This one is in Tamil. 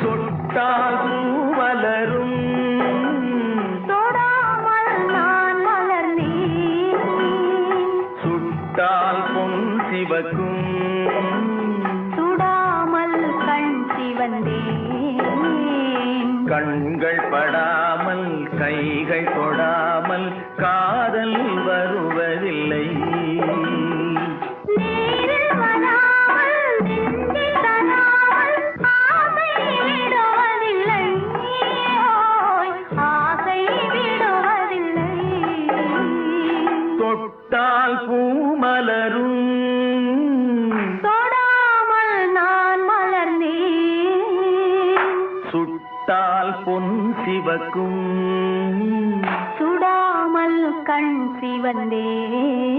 தொட்டால் பூமலரும் தொடாமல் நான் மலர்ந்தேன் சுட்டால் பொன் சிவக்கும் சுடாமல் கண் சிவந்தேன் கண்கள் படாமல் கைகள் தொடாமல் காதல் வருவதில்லை நீரில் வராமல் நெஞ்சில் தராமல் ஆசை விடுவதில்லை ஓய், ஆசை விடுவதில்லை தொட்டால் பூமலரும் தொடாமல் நான் மலர்ந்தேன் சுட்டால் பொன் சிவக்கும் சுடாமல் கண் சிவந்தேன்